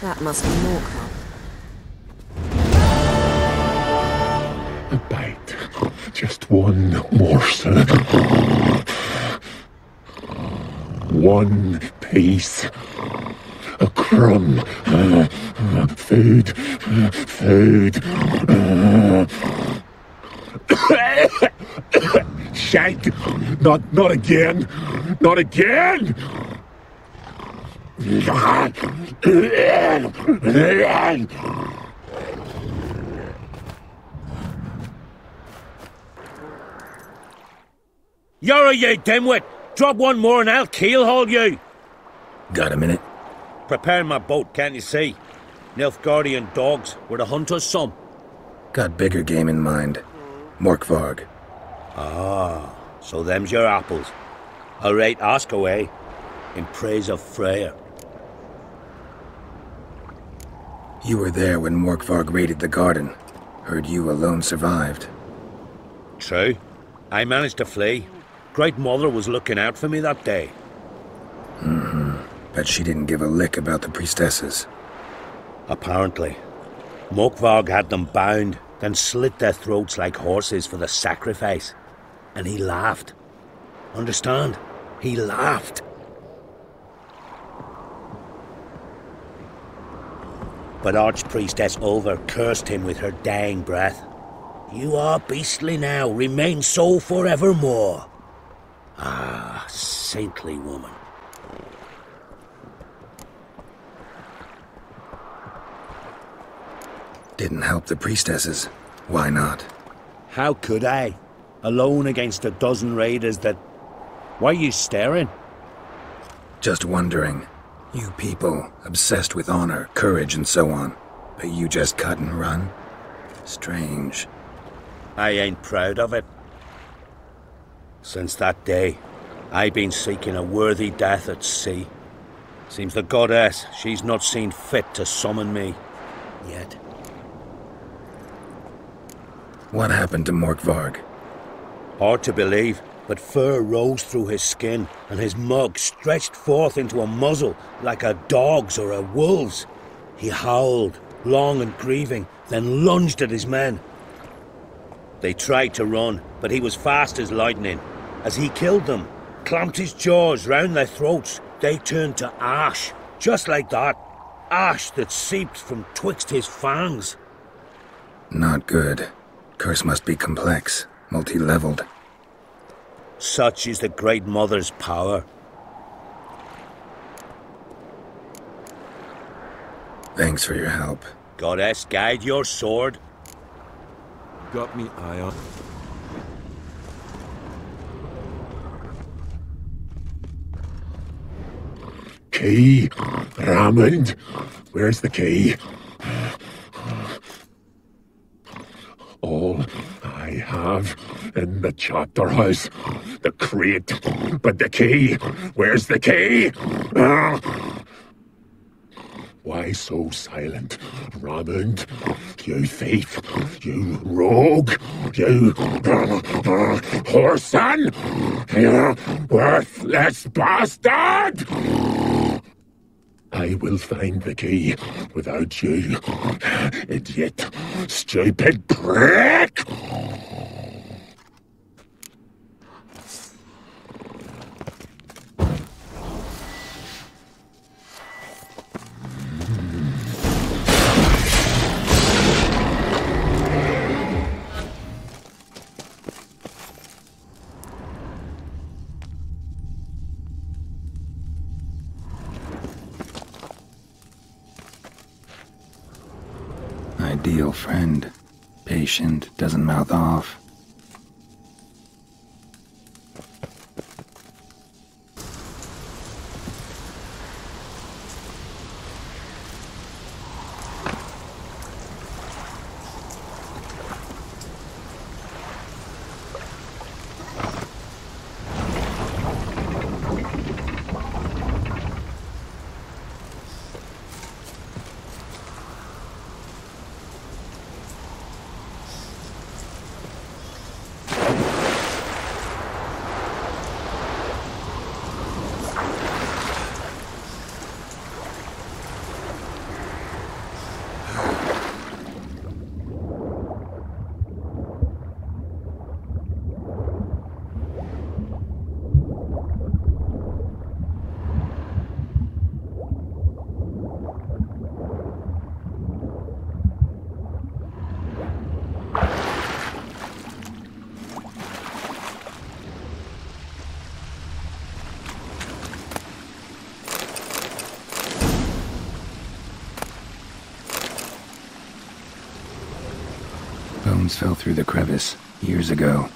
That must be Morkov. A bite. Just one morsel. One piece. A crumb. Food. Food. Shite. Not again. Not again. You're you dimwit! Drop one more and I'll keelhaul you! Got a minute? Prepare my boat, can't you see? Nilfgaardian dogs were the hunters some. Got bigger game in mind. Morkvarg. Ah, so them's your apples. All right, ask away. In praise of Freyr. You were there when Morkvarg raided the garden. Heard you alone survived. True. I managed to flee. Great Mother was looking out for me that day. Bet she didn't give a lick about the priestesses. Apparently. Morkvarg had them bound, then slit their throats like horses for the sacrifice. And he laughed. Understand? He laughed. But Archpriestess Ulver cursed him with her dying breath. You are beastly now, remain so forevermore. Ah, saintly woman. Didn't help the priestesses. Why not? How could I? Alone against a dozen raiders that... Why are you staring? Just wondering. You people, obsessed with honor, courage, and so on. But you just cut and run? Strange. I ain't proud of it. Since that day, I've been seeking a worthy death at sea. Seems the goddess, she's not seen fit to summon me. Yet. What happened to Morkvarg? Hard to believe, but fur rose through his skin, and his mug stretched forth into a muzzle like a dog's or a wolf's. He howled, long and grieving, then lunged at his men. They tried to run, but he was fast as lightning. As he killed them, clamped his jaws round their throats, they turned to ash, just like that. Ash that seeped from twixt his fangs. Not good. Curse must be complex, multi-leveled. Such is the Great Mother's power. Thanks for your help. Goddess, guide your sword. Got me eye on. Key. Raymond. Where's the key? All I have in the chapter house. The crate. But the key. Where's the key? Why so silent, Raymond? You thief, you rogue, you whoreson, you worthless bastard! I will find the key without you, idiot, stupid prick! Ideal friend. Patient, doesn't mouth off. Stones fell through the crevice years ago.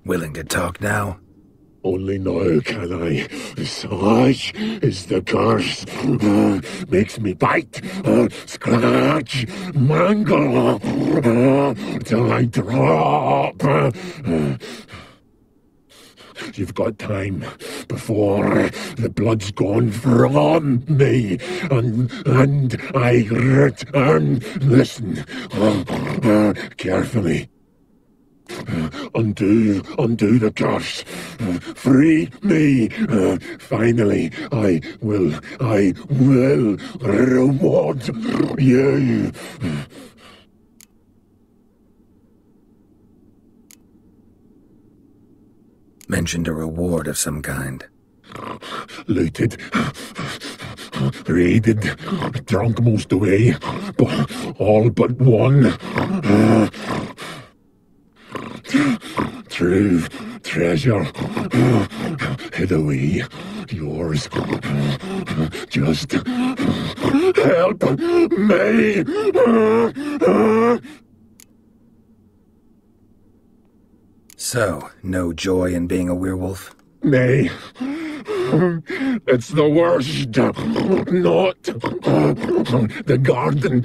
Willing to talk now? Only now can I. Such is the curse. Makes me bite, scratch, mangle, till I drop. You've got time before the blood's gone from me, and I return. Listen, carefully. Undo the curse. Free me. Finally, I will reward you. Mentioned a reward of some kind. Looted, raided, drunk most away, all but one. True treasure hid away. Yours. Just help me. So, no joy in being a werewolf? Nay. It's the worst. Not the garden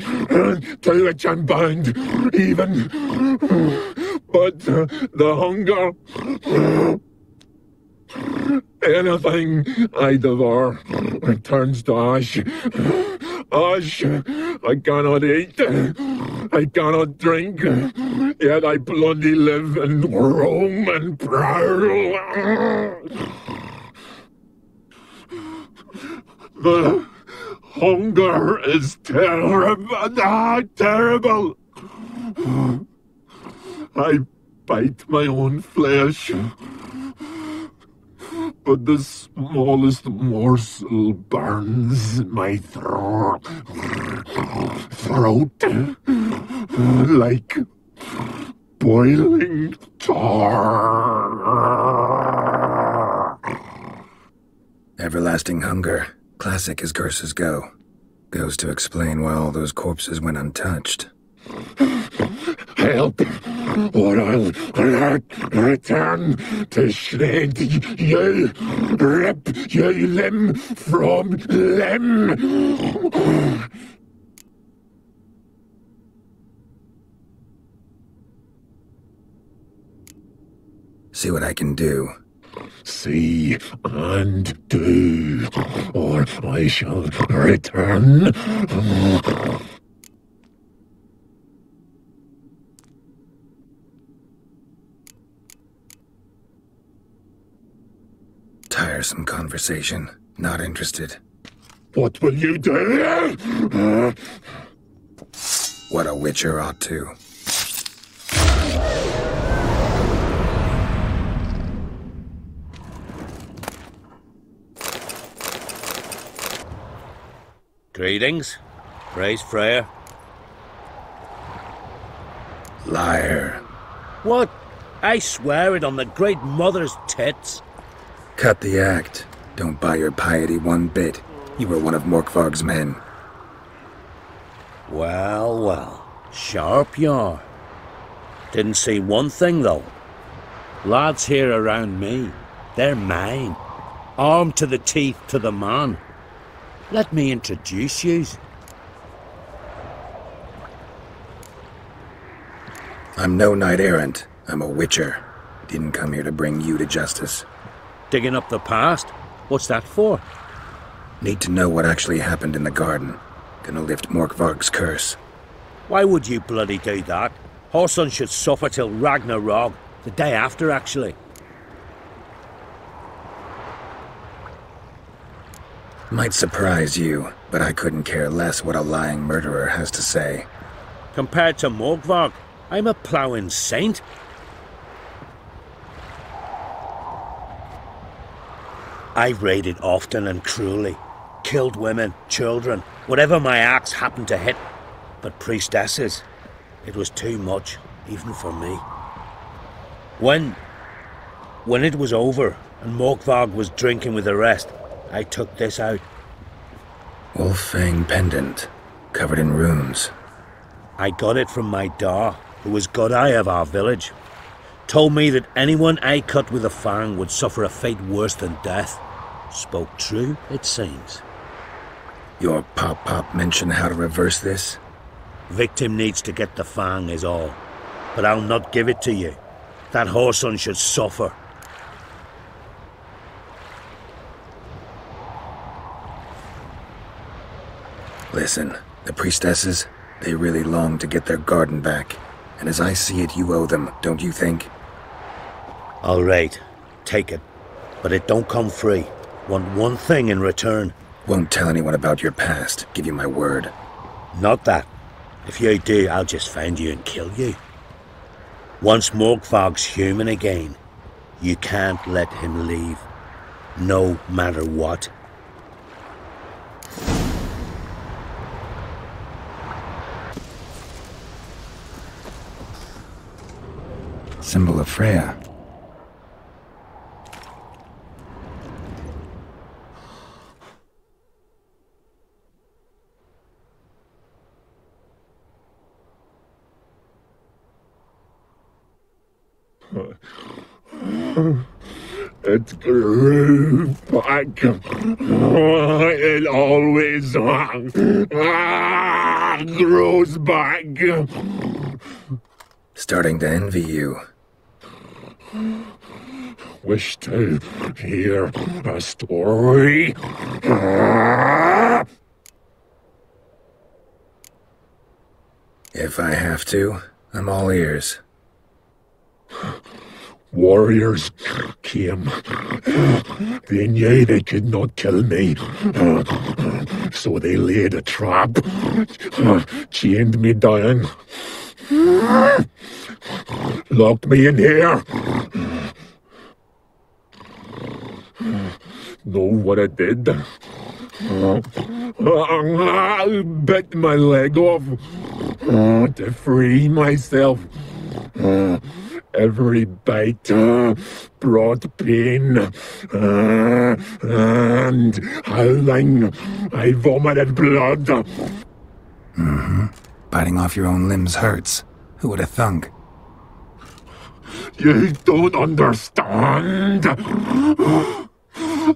to which I'm bound, even. But the hunger. Anything I devour turns to ash. Ash. I cannot eat. I cannot drink. Yet I bloody live and roam and prowl. The hunger is terrible. I bite my own flesh, but the smallest morsel burns my throat boiling tar. Everlasting hunger, classic as curses go. Goes to explain why all those corpses went untouched. Help, or I'll return to shred you, rip you limb from limb. See what I can do. See and do, or I shall return. Tiresome conversation. Not interested. What will you do? What a witcher ought to. Greetings. Praise Freya. Liar. What? I swear it on the Great Mother's tits. Cut the act. Don't buy your piety one bit. You were one of Morkvarg's men. Well, well. Sharp you are. Didn't see one thing, though. Lads here around me, they're mine. Armed to the teeth to the man. Let me introduce yous. I'm no knight-errant. I'm a witcher. Didn't come here to bring you to justice. Digging up the past? What's that for? Need to know what actually happened in the garden. Gonna lift Morkvarg's curse. Why would you bloody do that? Horson should suffer till Ragnarok. The day after, actually. Might surprise you, but I couldn't care less what a lying murderer has to say. Compared to Morkvarg, I'm a ploughing saint. I've raided often and cruelly. Killed women, children, whatever my axe happened to hit. But priestesses, it was too much, even for me. When it was over, and Morkvarg was drinking with the rest, I took this out. Wolf-fang pendant, covered in runes. I got it from my da, who was god-eye of our village. Told me that anyone I cut with a fang would suffer a fate worse than death. Spoke true, it seems. Your pop-pop mention how to reverse this? Victim needs to get the fang is all. But I'll not give it to you. That Horson should suffer. Listen, the priestesses, they really long to get their garden back. And as I see it, you owe them, don't you think? All right, take it. But it don't come free. Want one thing in return. Won't tell anyone about your past, give you my word. Not that. If you do, I'll just find you and kill you. Once Morkvarg's human again, you can't let him leave. No matter what. Symbol of Freya. It grew back. It always grows back. Starting to envy you. Wish to hear a story? If I have to, I'm all ears. Warriors came. They knew they could not kill me. So they laid a trap. Chained me down. Locked me in here. Know what I did? I bit my leg off to free myself. Every bite brought pain, and howling, I vomited blood. Mm-hmm. Biting off your own limbs hurts. Who would have thunk? You don't understand.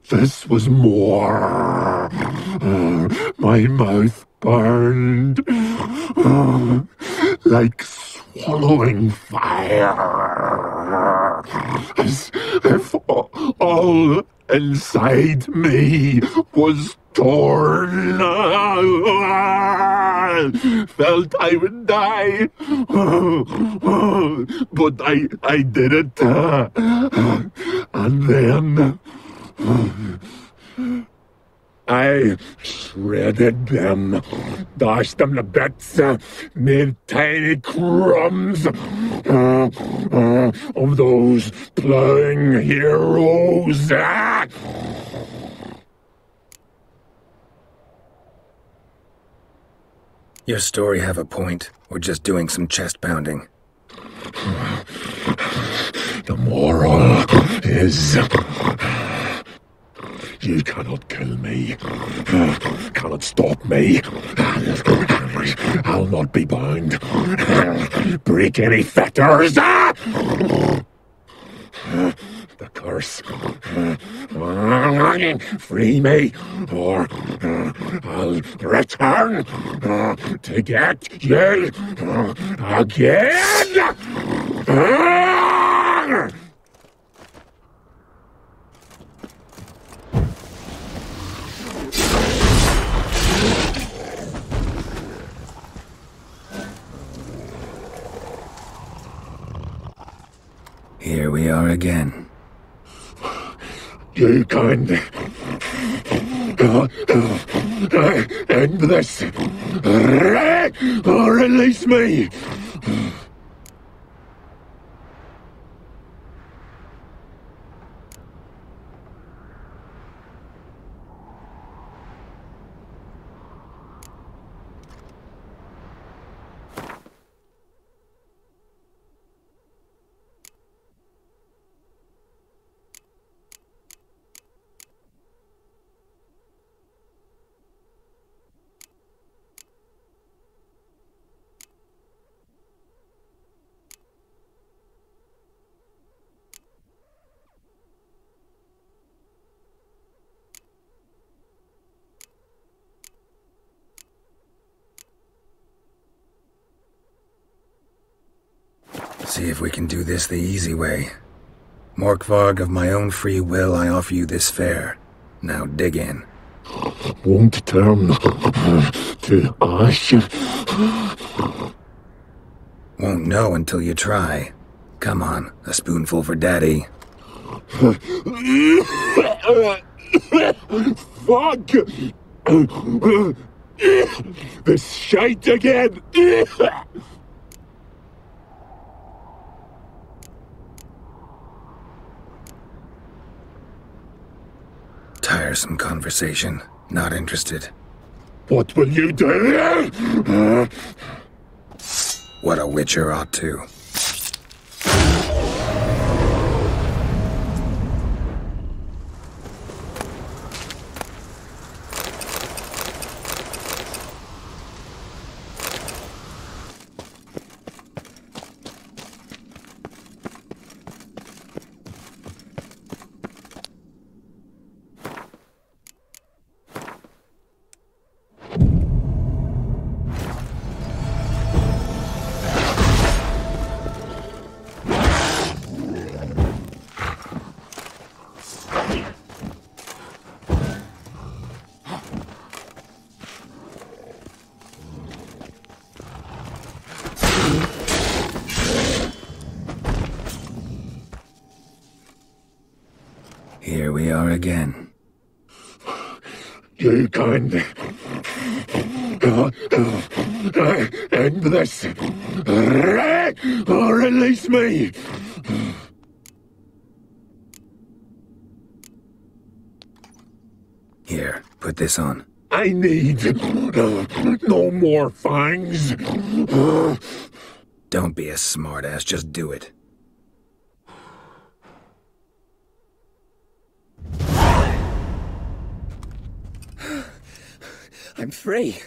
This was more. My mouth burned like swallowing fire, as if all inside me was torn. Felt I would die, but I did it. And then I shredded them, dashed them to bits, made tiny crumbs of those plowing heroes. Your story have a point, or just doing some chest pounding? The moral is, you cannot kill me, cannot stop me. I'll not be bound. Break any fetters. The curse. Free me, or I'll return to get you again. Here we are again. You can end this. Release me. See if we can do this the easy way. Morkvarg, of my own free will, I offer you this fare. Now dig in. Won't turn to ash. Won't know until you try. Come on, a spoonful for Daddy. Fuck! This shite again! Tiresome conversation. Not interested. What will you do? What a witcher ought to. Here we are again. You can end this. Release me. Here, put this on. I need no more fangs. Don't be a smartass, just do it. I'm free!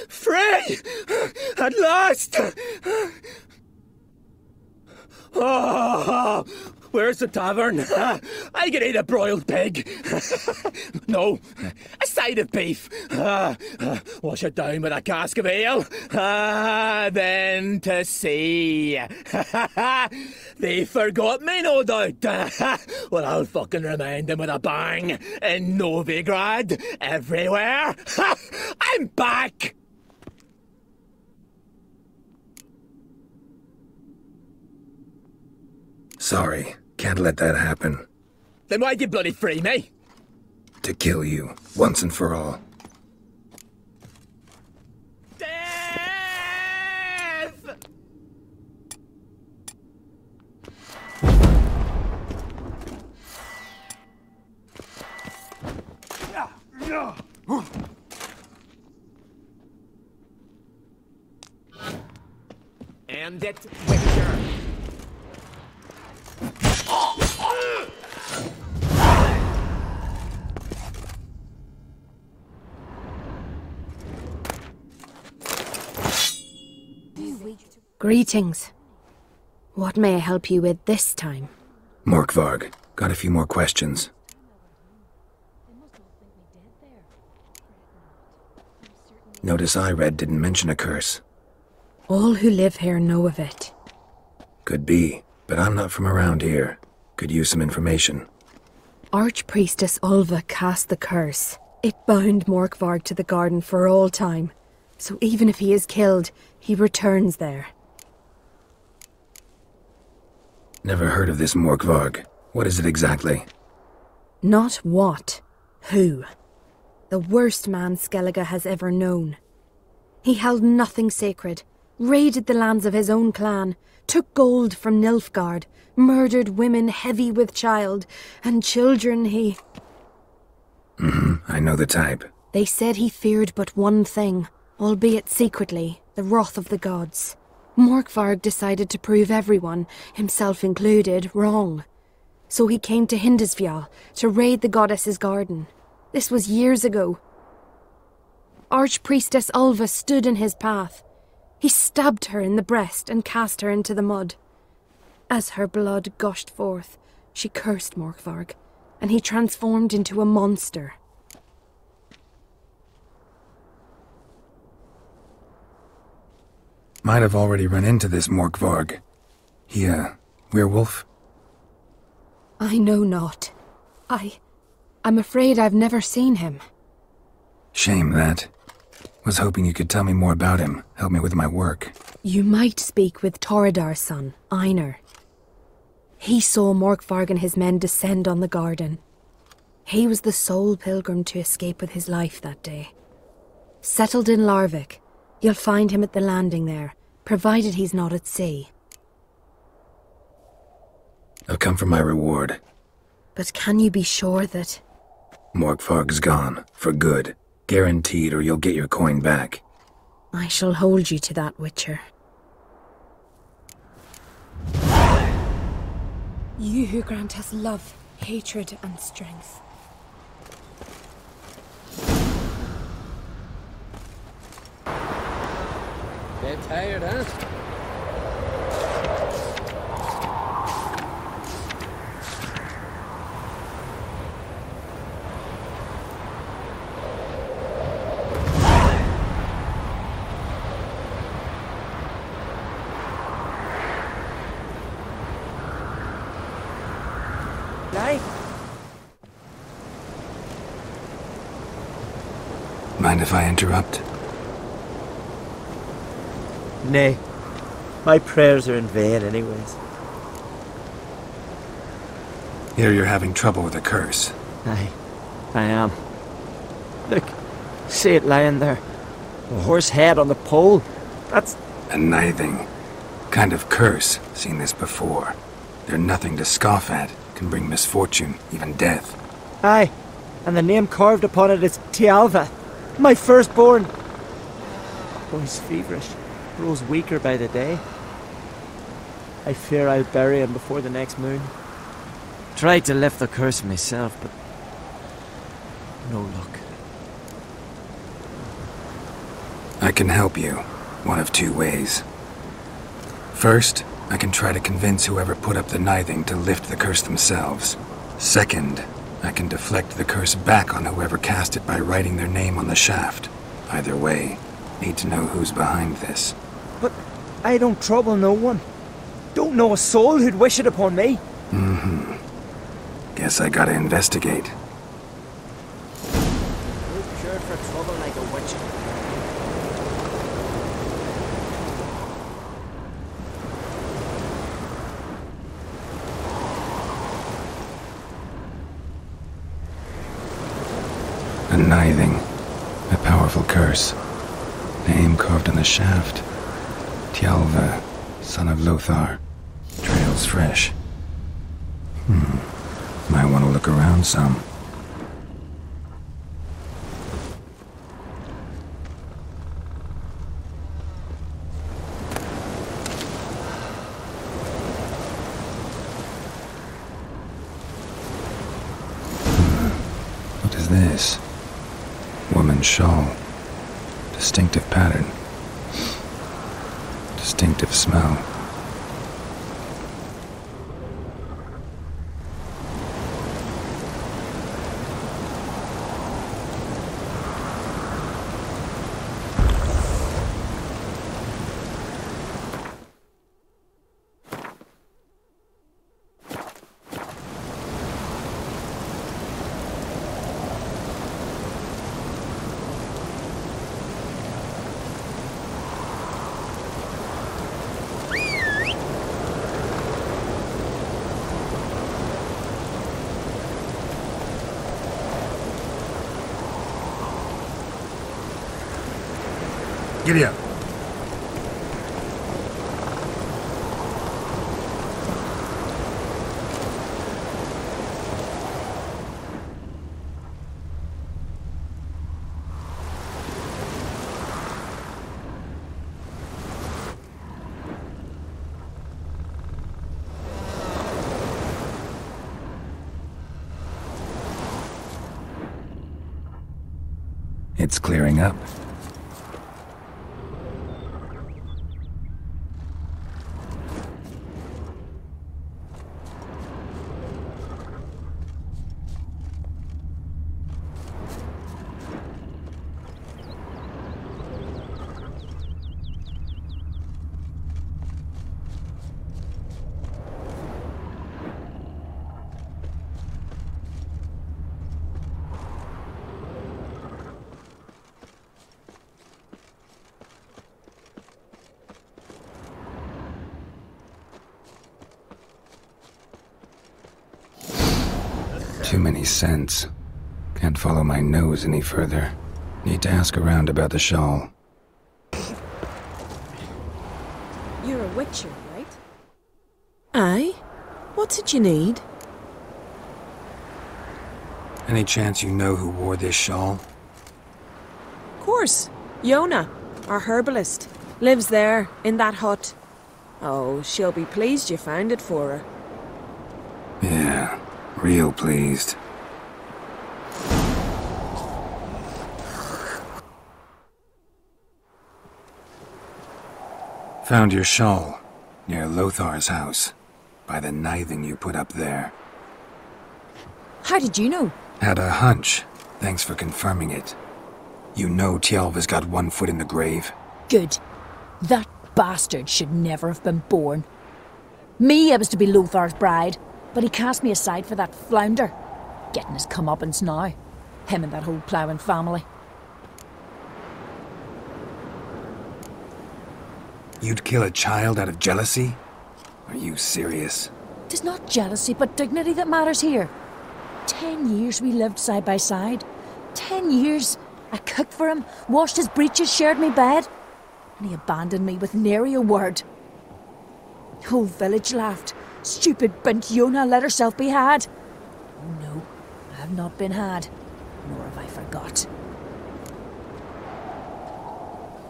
Free! At last! Oh, where's the tavern? I can eat a broiled pig. No, a side of beef. Wash it down with a cask of ale. Then to sea. They forgot me, no doubt. Well, I'll fucking remind them with a bang. In Novigrad, everywhere. I'm back! Sorry, can't let that happen. Then why'd you bloody free me? To kill you, once and for all. Death! End it, Witcher! Greetings. What may I help you with this time? Morkvarg, got a few more questions. Notice I read didn't mention a curse. All who live here know of it. Could be, but I'm not from around here. Could use some information. Archpriestess Ulva cast the curse. It bound Morkvarg to the garden for all time. So even if he is killed, he returns there. Never heard of this Morkvarg. What is it exactly? Not what, who. The worst man Skellige has ever known. He held nothing sacred, raided the lands of his own clan, took gold from Nilfgaard, murdered women heavy with child, and children he... I know the type. They said he feared but one thing, albeit secretly, the wrath of the gods. Morkvarg decided to prove everyone, himself included, wrong. So he came to Hindisfjall to raid the goddess's garden. This was years ago. Archpriestess Ulva stood in his path. He stabbed her in the breast and cast her into the mud. As her blood gushed forth, she cursed Morkvarg, and he transformed into a monster. Might have already run into this Morkvarg. He, werewolf? I know not. I'm afraid I've never seen him. Shame that. Was hoping you could tell me more about him, help me with my work. You might speak with Toradar's son, Einar. He saw Morkvarg and his men descend on the garden. He was the sole pilgrim to escape with his life that day. Settled in Larvik, you'll find him at the landing there, provided he's not at sea. I've come for my reward. But can you be sure that... Morkvarg's gone, for good. Guaranteed, or you'll get your coin back. I shall hold you to that, Witcher. You who grant us love, hatred, and strength. Get tired, huh? Mind if I interrupt? Nay. My prayers are in vain anyways. Here you're having trouble with a curse. Aye, I am. Look, see it lying there. A horse head on the pole. That's... A nithing kind of curse. Seen this before. They're nothing to scoff at. Can bring misfortune, even death. Aye, and the name carved upon it is Tialva, my firstborn. Boy's feverish, grows weaker by the day. I fear I'll bury him before the next moon. Tried to lift the curse myself, but no luck. I can help you, one of two ways. First, I can try to convince whoever put up the knithing to lift the curse themselves. Second, I can deflect the curse back on whoever cast it by writing their name on the shaft. Either way, need to know who's behind this. But I don't trouble no one. Don't know a soul who'd wish it upon me. Guess I gotta investigate. Who's cured for trouble like a witch? A knithing. A powerful curse. Name carved on the shaft. Tjalva, son of Lothar. Trails fresh. Might want to look around some. What is this? Woman's shawl. Distinctive pattern. Distinctive smell. Giddy up. It's clearing up. Too many scents. Can't follow my nose any further. Need to ask around about the shawl. You're a witcher, right? Aye. What's it you need? Any chance you know who wore this shawl? Of course. Yona, our herbalist. Lives there, in that hut. Oh, she'll be pleased you found it for her. Yeah, real pleased. Found your shawl, near Lothar's house, by the knithing you put up there. How did you know? Had a hunch. Thanks for confirming it. You know Tjalva's got one foot in the grave. Good. That bastard should never have been born. Me, I was to be Lothar's bride, but he cast me aside for that flounder. Getting his comeuppance now. Him and that whole ploughing family. You'd kill a child out of jealousy? Are you serious? 'Tis not jealousy, but dignity that matters here. 10 years we lived side by side. 10 years. I cooked for him, washed his breeches, shared my bed. And he abandoned me with nary a word. The whole village laughed. Stupid bint Yona let herself be had. Oh no, I have not been had. Nor have I forgot.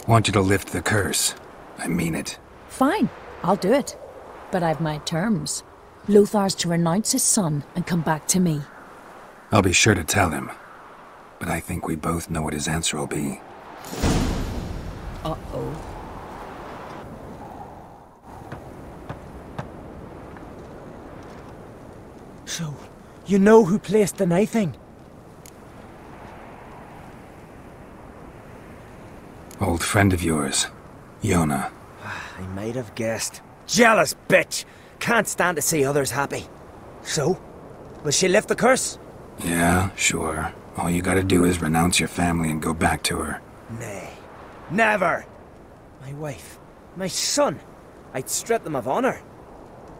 Want you to lift the curse. I mean it. Fine, I'll do it. But I've my terms. Lothar's to renounce his son and come back to me. I'll be sure to tell him. But I think we both know what his answer will be. Uh-oh. So, you know who placed the knifing? Old friend of yours, Yona. I might have guessed. Jealous bitch! Can't stand to see others happy. So, will she lift the curse? Yeah, sure. All you gotta do is renounce your family and go back to her. Nay. Never! My wife, my son, I'd strip them of honor.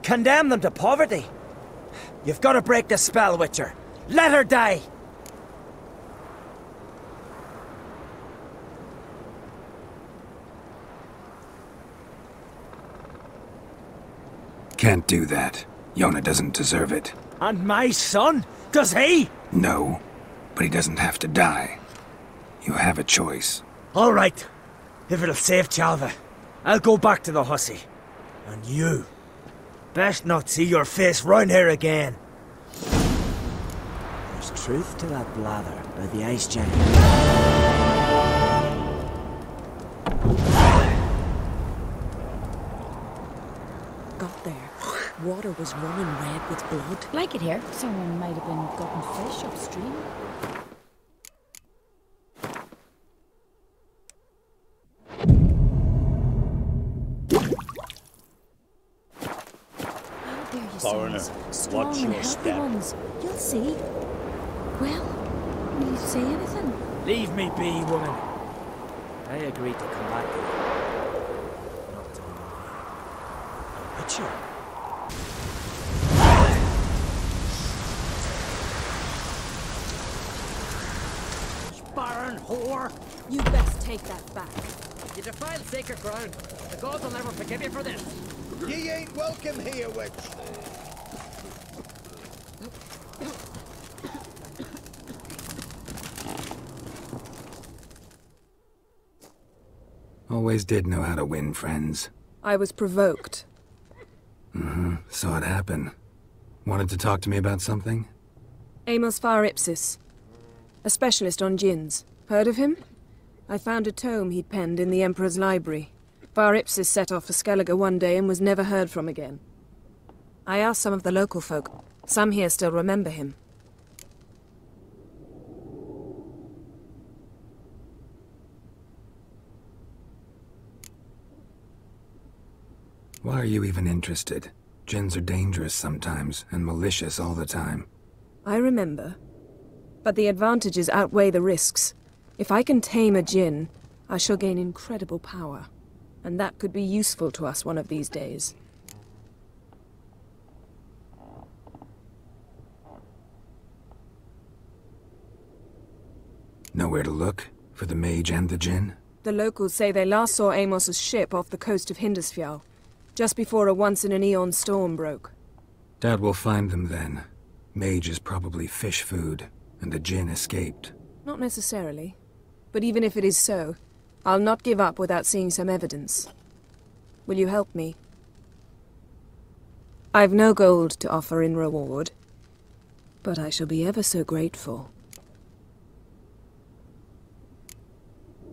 Condemn them to poverty. You've got to break the spell, Witcher. Let her die! Can't do that. Yona doesn't deserve it. And my son? Does he? No, but he doesn't have to die. You have a choice. All right. If it'll save Chalva, I'll go back to the hussy. And you, best not see your face round here again. There's truth to that blather by the ice giant. Got there. Water was running red with blood. Like it here. Someone might have been gutting fish upstream. Foreigner, watch your step. Ones. You'll see. Well, will you say anything? Leave me be, woman. I agreed to come back here. Not to a witcher. Baron whore! You best take that back. You defiled sacred ground. The gods will never forgive you for this. Ye ain't welcome here, witch. Always did know how to win friends. I was provoked. Saw it happen. Wanted to talk to me about something? Amos Far Ipsis. A specialist on djinns. Heard of him? I found a tome he'd penned in the Emperor's library. Far Ipsis set off for Skellige one day and was never heard from again. I asked some of the local folk. Some here still remember him. Why are you even interested? Djinns are dangerous sometimes, and malicious all the time. I remember. But the advantages outweigh the risks. If I can tame a djinn, I shall gain incredible power. And that could be useful to us one of these days. Nowhere to look? For the mage and the djinn? The locals say they last saw Amos's ship off the coast of Hindisfjall, just before a once-in-an-eon storm broke. Doubt we'll find them then. Mage is probably fish food, and the djinn escaped. Not necessarily. But even if it is so, I'll not give up without seeing some evidence. Will you help me? I've no gold to offer in reward, but I shall be ever so grateful.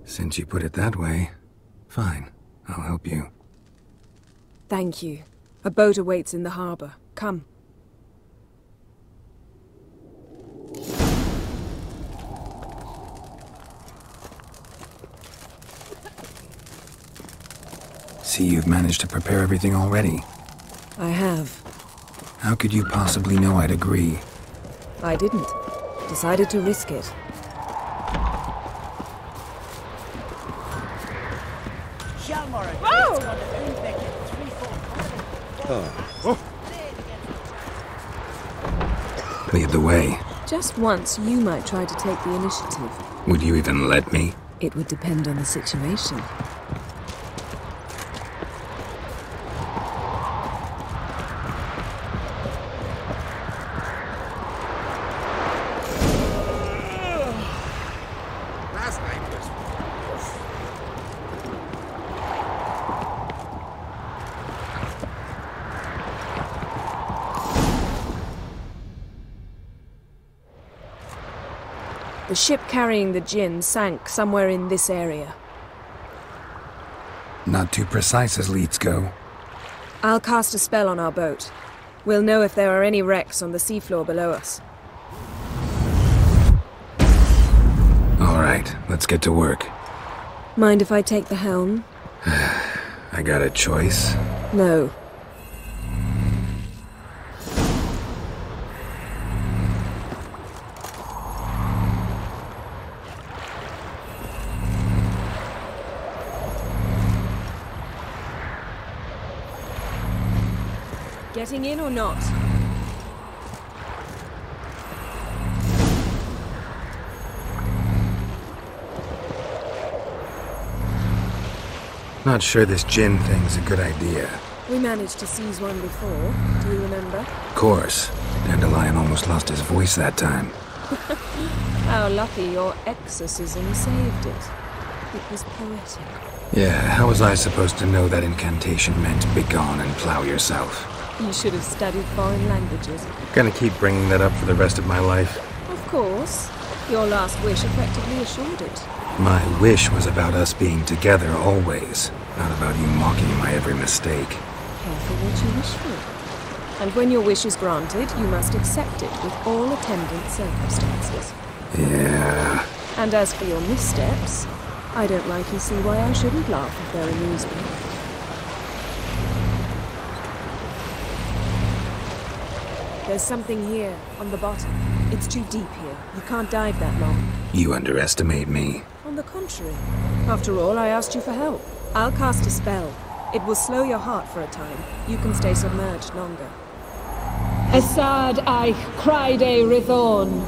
Since you put it that way, fine. I'll help you. Thank you. A boat awaits in the harbor. Come. See, you've managed to prepare everything already. I have. How could you possibly know I'd agree? I didn't. Decided to risk it. Lead the way. Just once, you might try to take the initiative. Would you even let me? It would depend on the situation. The ship carrying the djinn sank somewhere in this area. Not too precise as leads go. I'll cast a spell on our boat. We'll know if there are any wrecks on the seafloor below us. All right, let's get to work. Mind if I take the helm? I got a choice? No. Getting in or not? Not sure this djinn thing's a good idea. We managed to seize one before. Do you remember? Of course. Dandelion almost lost his voice that time. How lucky your exorcism saved it. It was poetic. Yeah, how was I supposed to know that incantation meant begone and plow yourself? You should have studied foreign languages. Gonna keep bringing that up for the rest of my life. Of course. Your last wish effectively assured it. My wish was about us being together always, not about you mocking my every mistake. Careful what you wish for. And when your wish is granted, you must accept it with all attendant circumstances. Yeah. And as for your missteps, I don't likely see why I shouldn't laugh if they're amusing. There's something here, on the bottom. It's too deep here. You can't dive that long. You underestimate me. On the contrary. After all, I asked you for help. I'll cast a spell. It will slow your heart for a time. You can stay submerged longer. Assad Eich Criede Rithorn.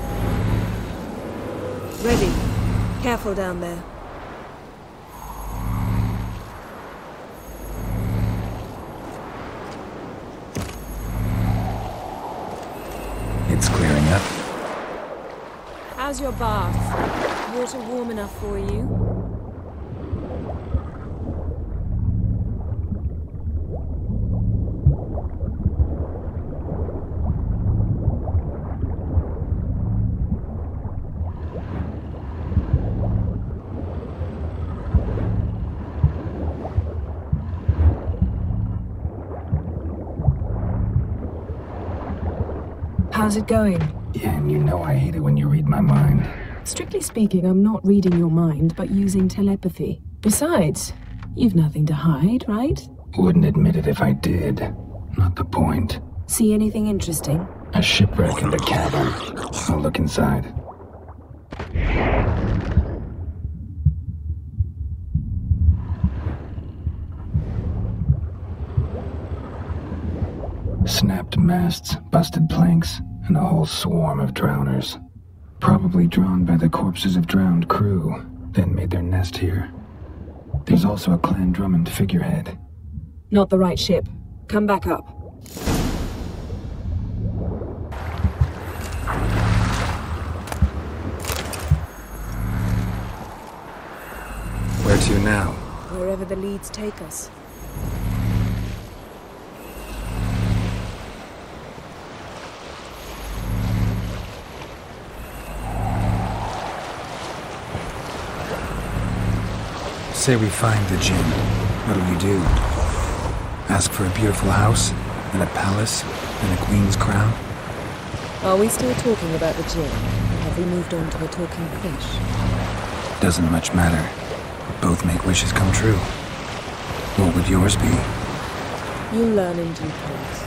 Ready. Careful down there. It's clearing up. How's your bath? Water warm enough for you? How's it going? Yeah, and you know I hate it when you read my mind. Strictly speaking, I'm not reading your mind, but using telepathy. Besides, you've nothing to hide, right? Wouldn't admit it if I did. Not the point. See anything interesting? A shipwreck in the cabin. I'll look inside. Snapped masts, busted planks, and a whole swarm of drowners. Probably drawn by the corpses of drowned crew, then made their nest here. There's also a Clan Drummond figurehead. Not the right ship. Come back up. Where to now? Wherever the leads take us. Say we find the djinn. What'll you do? Ask for a beautiful house, and a palace, and a queen's crown? Are we still talking about the djinn? Or have we moved on to a talking fish? Doesn't much matter. Both make wishes come true. What would yours be? You'll learn in due course.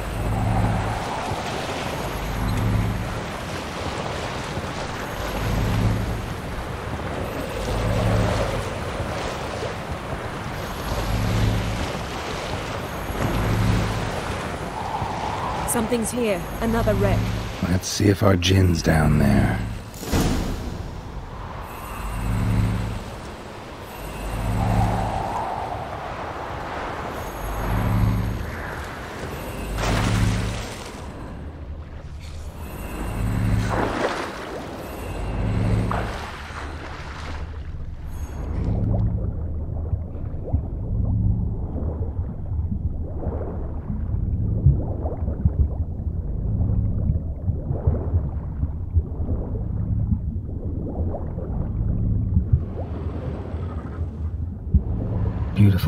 Something's here. Another wreck. Let's see if our djinn's down there.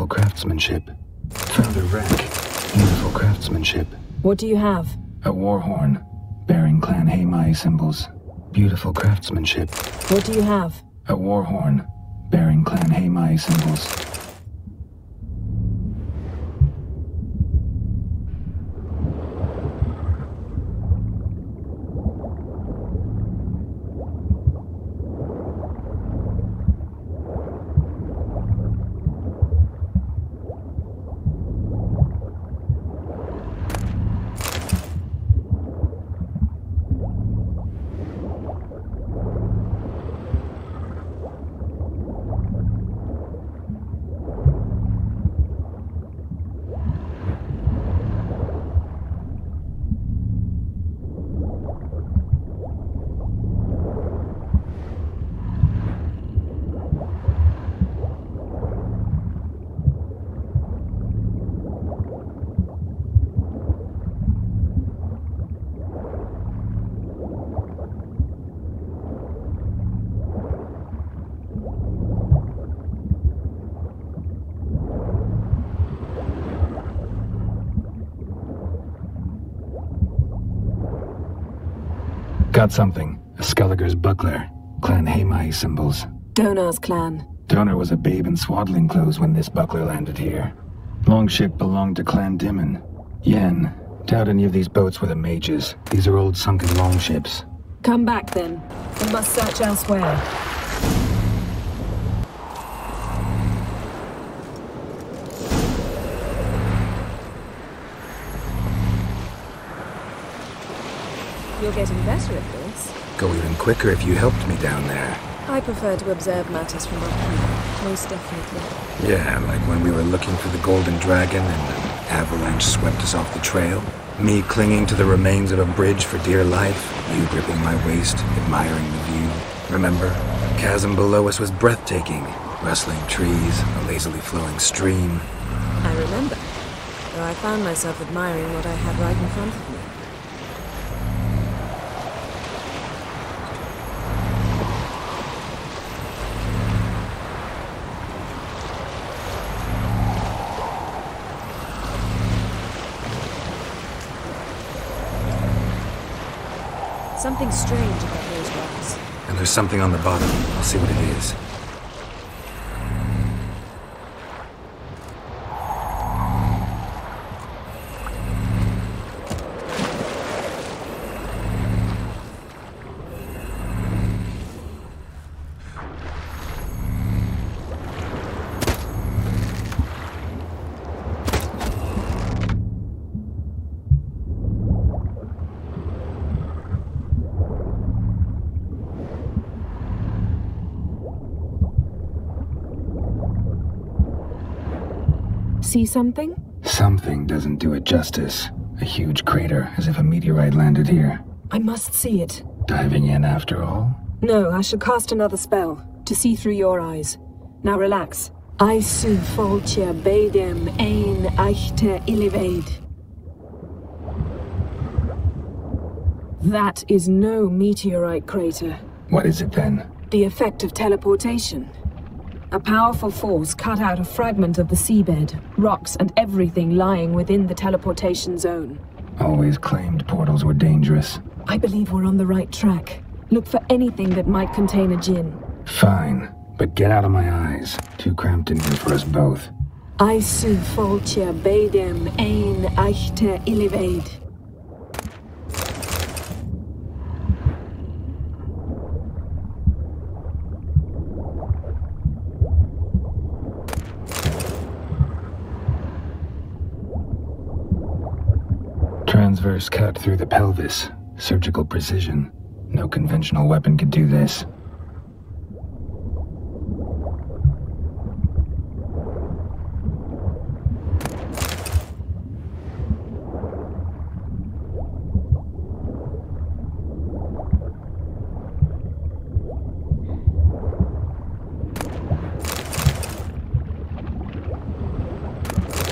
Beautiful craftsmanship. Found a wreck. Beautiful craftsmanship. What do you have? A war horn, bearing Clan Haimai symbols. Beautiful craftsmanship. What do you have? A war horn, bearing Clan Haimai symbols. Got something. A Skelliger's buckler. Clan Haimai symbols. Donar's clan. Donar was a babe in swaddling clothes when this buckler landed here. Longship belonged to Clan Dimon. Yen. Doubt any of these boats were the mages. These are old sunken longships. Come back then. We must search elsewhere. You're getting better at this. Go even quicker if you helped me down there. I prefer to observe matters from up here, most definitely. Yeah, like when we were looking for the Golden Dragon and an avalanche swept us off the trail. Me clinging to the remains of a bridge for dear life. You gripping my waist, admiring the view. Remember? The chasm below us was breathtaking. Rustling trees, a lazily flowing stream. I remember, though I found myself admiring what I had right in front of me. Something strange about those rocks. And there's something on the bottom. I'll see what it is. See something? Something doesn't do it justice. A huge crater, as if a meteorite landed here. I must see it. Diving in after all? No, I should cast another spell, to see through your eyes. Now relax. Aisu foltia beidem ein eichte illivaid. That is no meteorite crater. What is it then? The effect of teleportation. A powerful force cut out a fragment of the seabed, rocks and everything lying within the teleportation zone. Always claimed portals were dangerous. I believe we're on the right track. Look for anything that might contain a djinn. Fine, but get out of my eyes. Too cramped in here for us both. Aisu foltia beidem ein eichte illivaid. Transverse cut through the pelvis. Surgical precision. No conventional weapon could do this.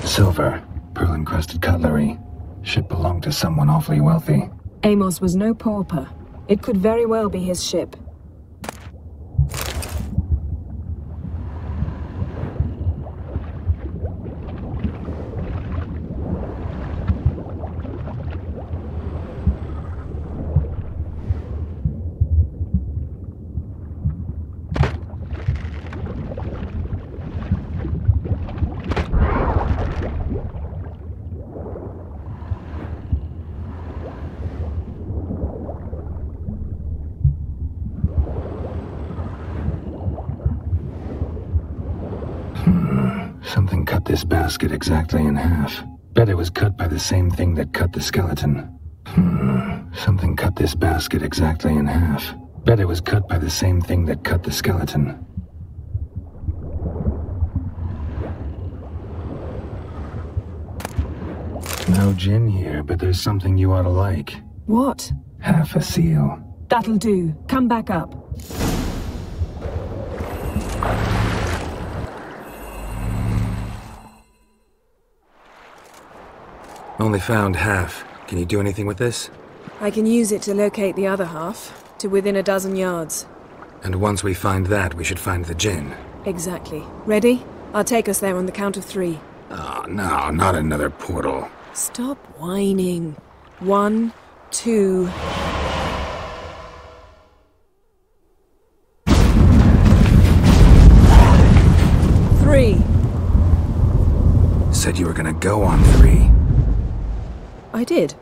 Silver. Pearl-encrusted cutlery. Ship belonged to someone awfully wealthy. Amos was no pauper. It could very well be his ship. this basket exactly in half. Bet it was cut by the same thing that cut the skeleton. Something cut this basket exactly in half. Bet it was cut by the same thing that cut the skeleton. No gin here, but there's something you ought to like. What? Half a seal. That'll do. Come back up. Only found half. Can you do anything with this? I can use it to locate the other half, to within a dozen yards. And once we find that, we should find the gin. Exactly. Ready? I'll take us there on the count of 3. Oh, no, not another portal. Stop whining. 1, 2... Three. Said you were gonna go on 3. I did.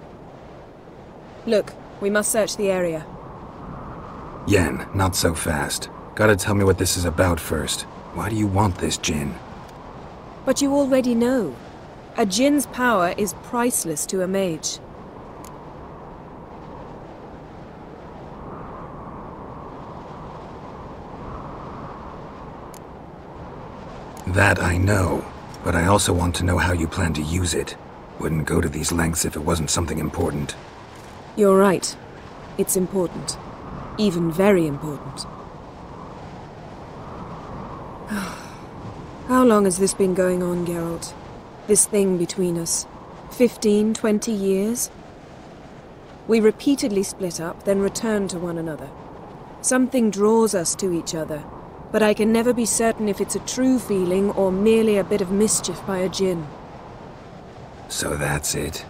Look, we must search the area. Yen, not so fast. Gotta tell me what this is about first. Why do you want this gin? But you already know. A djinn's power is priceless to a mage. That I know, but I also want to know how you plan to use it. Wouldn't go to these lengths if it wasn't something important. You're right. It's important. Even very important. How long has this been going on, Geralt? This thing between us? 15, 20 years? We repeatedly split up, then return to one another. Something draws us to each other, but I can never be certain if it's a true feeling or merely a bit of mischief by a djinn. So that's it?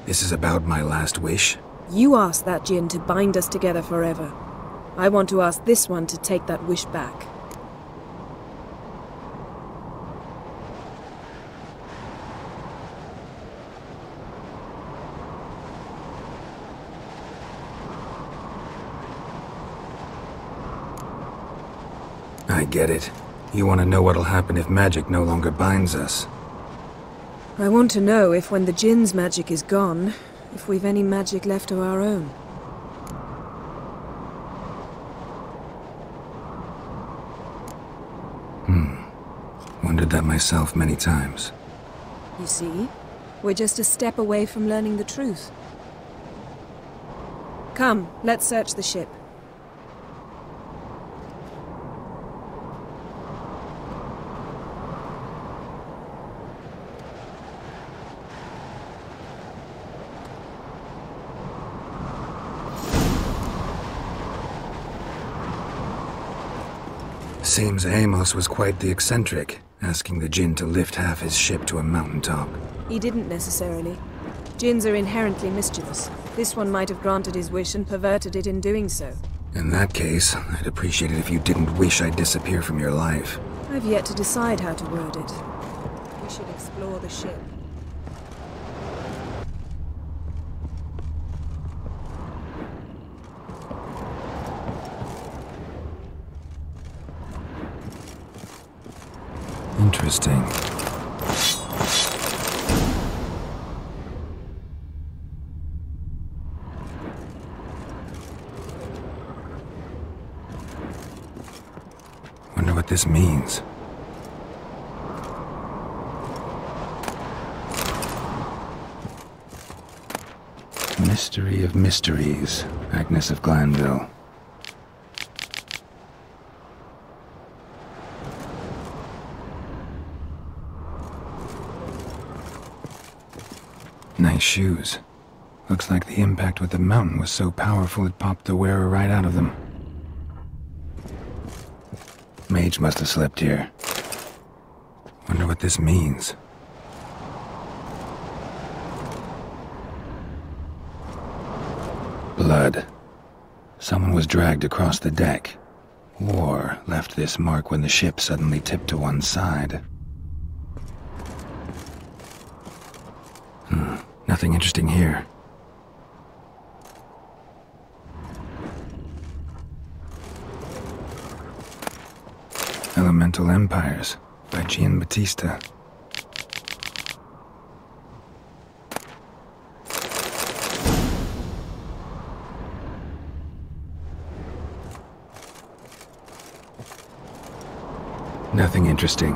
This is about my last wish? You asked that djinn to bind us together forever. I want to ask this one to take that wish back. I get it. You want to know what'll happen if magic no longer binds us. I want to know if when the djinn's magic is gone, if we've any magic left of our own. Wondered that myself many times. You see, we're just a step away from learning the truth. Come, let's search the ship. Seems Amos was quite the eccentric, asking the djinn to lift half his ship to a mountaintop. He didn't necessarily. Djinns are inherently mischievous. This one might have granted his wish and perverted it in doing so. In that case, I'd appreciate it if you didn't wish I'd disappear from your life. I've yet to decide how to word it. We should explore the ship. Interesting. Wonder what this means. Mystery of mysteries, Agnes of Glanville. Nice shoes. Looks like the impact with the mountain was so powerful it popped the wearer right out of them. Mage must have slept here. Wonder what this means. Blood. Someone was dragged across the deck. Or left this mark when the ship suddenly tipped to one side. Nothing interesting here. Elemental Empires by Gian Battista. Nothing interesting.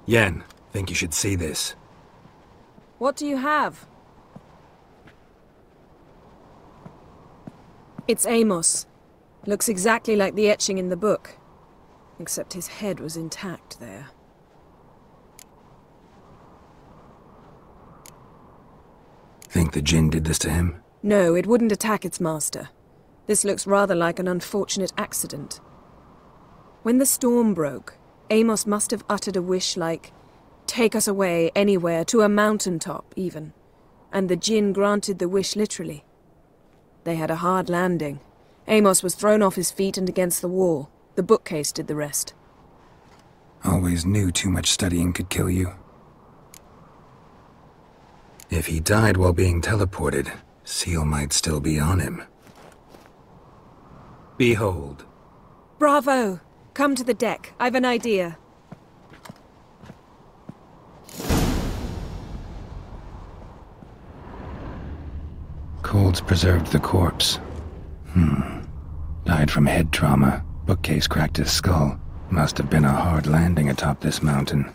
Yen, think you should see this. What do you have? It's Amos. Looks exactly like the etching in the book. Except his head was intact there. Think the Jinn did this to him? No, it wouldn't attack its master. This looks rather like an unfortunate accident. When the storm broke, Amos must have uttered a wish like, "Take us away, anywhere, to a mountaintop, even." And the Jinn granted the wish literally. They had a hard landing. Amos was thrown off his feet and against the wall. The bookcase did the rest. Always knew too much studying could kill you. If he died while being teleported, Seal might still be on him. Behold. Bravo! Come to the deck. I've an idea. Colds preserved the corpse. Died from head trauma. Bookcase cracked his skull. Must have been a hard landing atop this mountain.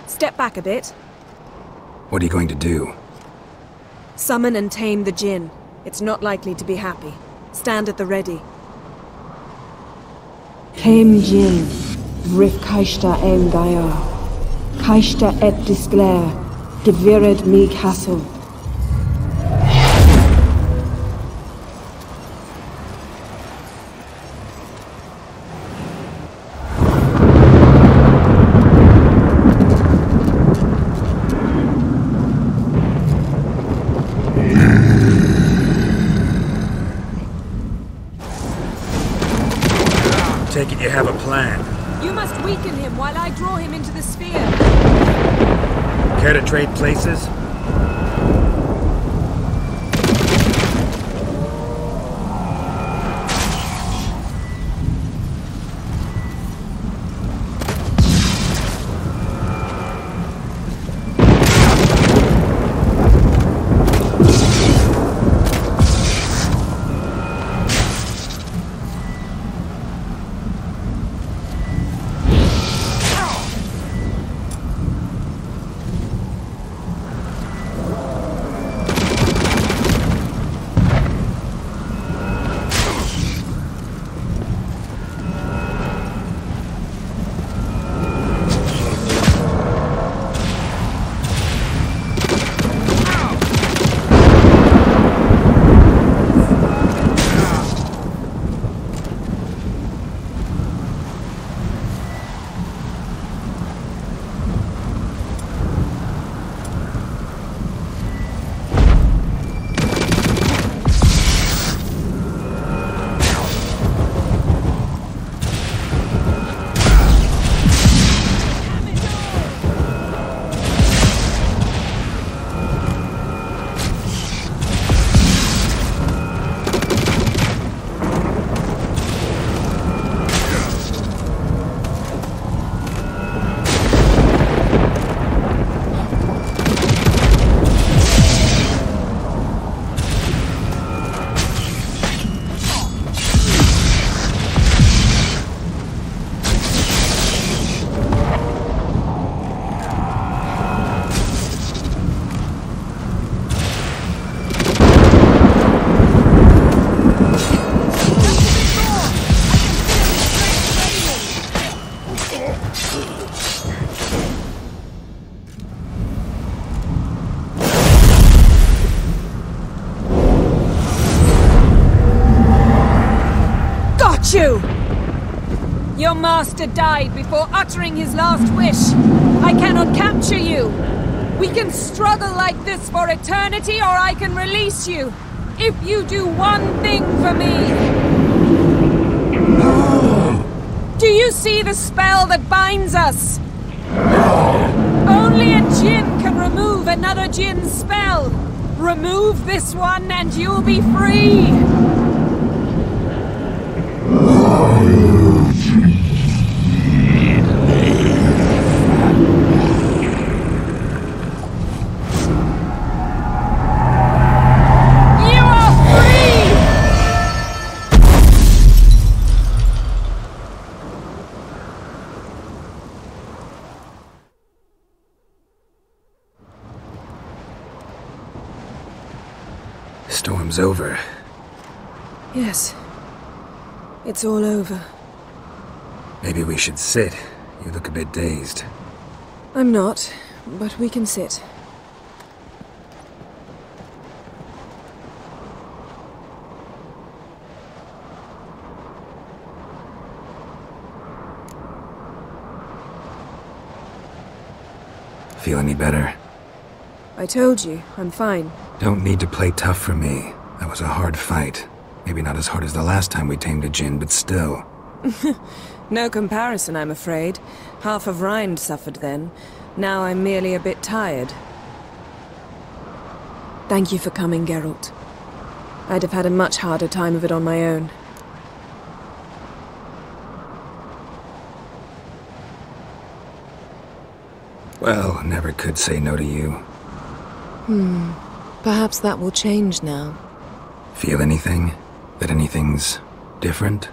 Step back a bit. What are you going to do? Summon and tame the Jinn. It's not likely to be happy. Stand at the ready. Tame Jinn, Rif Kaishta Em Gaia, Kaishta et Disclair, Devired me Castle. Take it you have a plan. You must weaken him while I draw him into the sphere. Care to trade places? Your master died before uttering his last wish. I cannot capture you. We can struggle like this for eternity, or I can release you. If you do one thing for me. Do you see the spell that binds us? Only a djinn can remove another djinn's spell. Remove this one and you'll be free. Storm's over. Yes. It's all over. Maybe we should sit. You look a bit dazed. I'm not, but we can sit. Feel any better? I told you, I'm fine. Don't need to play tough for me. That was a hard fight. Maybe not as hard as the last time we tamed a djinn, but still. No comparison, I'm afraid. Half of Rind suffered then. Now I'm merely a bit tired. Thank you for coming, Geralt. I'd have had a much harder time of it on my own. Well, never could say no to you. Perhaps that will change now. Feel anything? That anything's different?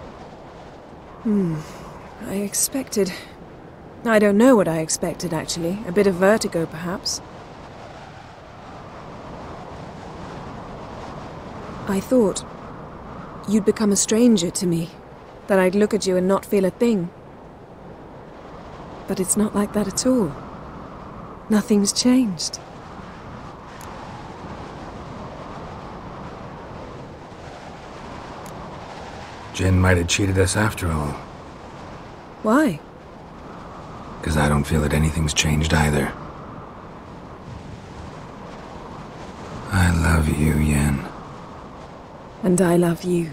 I expected... I don't know what I expected, actually. A bit of vertigo, perhaps. I thought you'd become a stranger to me. That I'd look at you and not feel a thing. But it's not like that at all. Nothing's changed. Jinn might have cheated us after all. Why? Because I don't feel that anything's changed either. I love you, Yen. And I love you.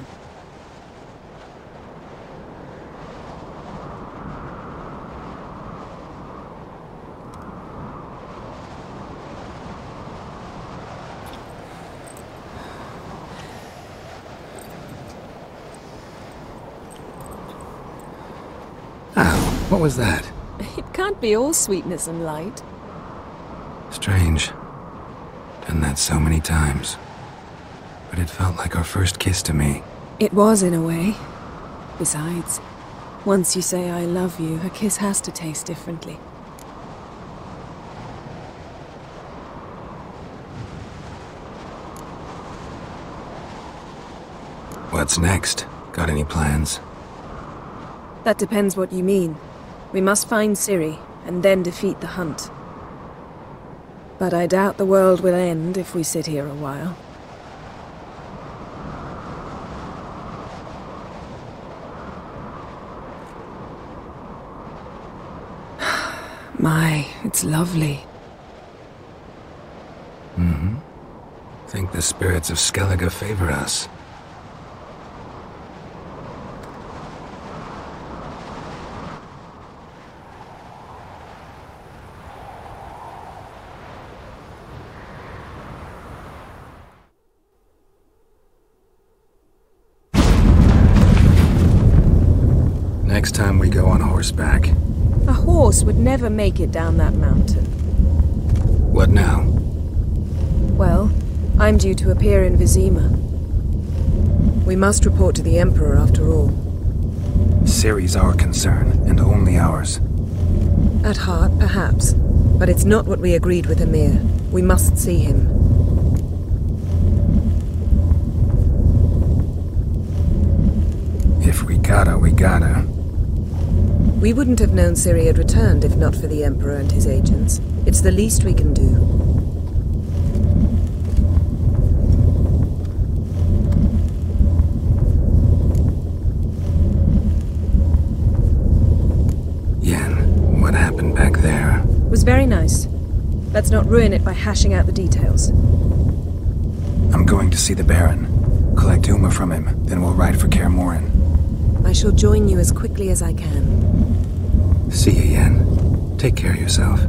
What was that? It can't be all sweetness and light. Strange. Done that so many times. But it felt like our first kiss to me. It was, in a way. Besides, once you say I love you, a kiss has to taste differently. What's next? Got any plans? That depends what you mean. We must find Ciri, and then defeat the hunt. But I doubt the world will end if we sit here a while. My, it's lovely. Think the spirits of Skellige favor us. Next time we go on horseback. A horse would never make it down that mountain. What now? Well, I'm due to appear in Vizima. We must report to the Emperor after all. Ciri's our concern, and only ours. At heart, perhaps. But it's not what we agreed with Emir. We must see him. If we gotta, we gotta. We wouldn't have known Ciri had returned if not for the Emperor and his agents. It's the least we can do. Yen, what happened back there? Was was very nice. Let's not ruin it by hashing out the details. I'm going to see the Baron. Collect Uma from him, then we'll ride for Kaer Morhen. I shall join you as quickly as I can. See you, Yen. Take care of yourself.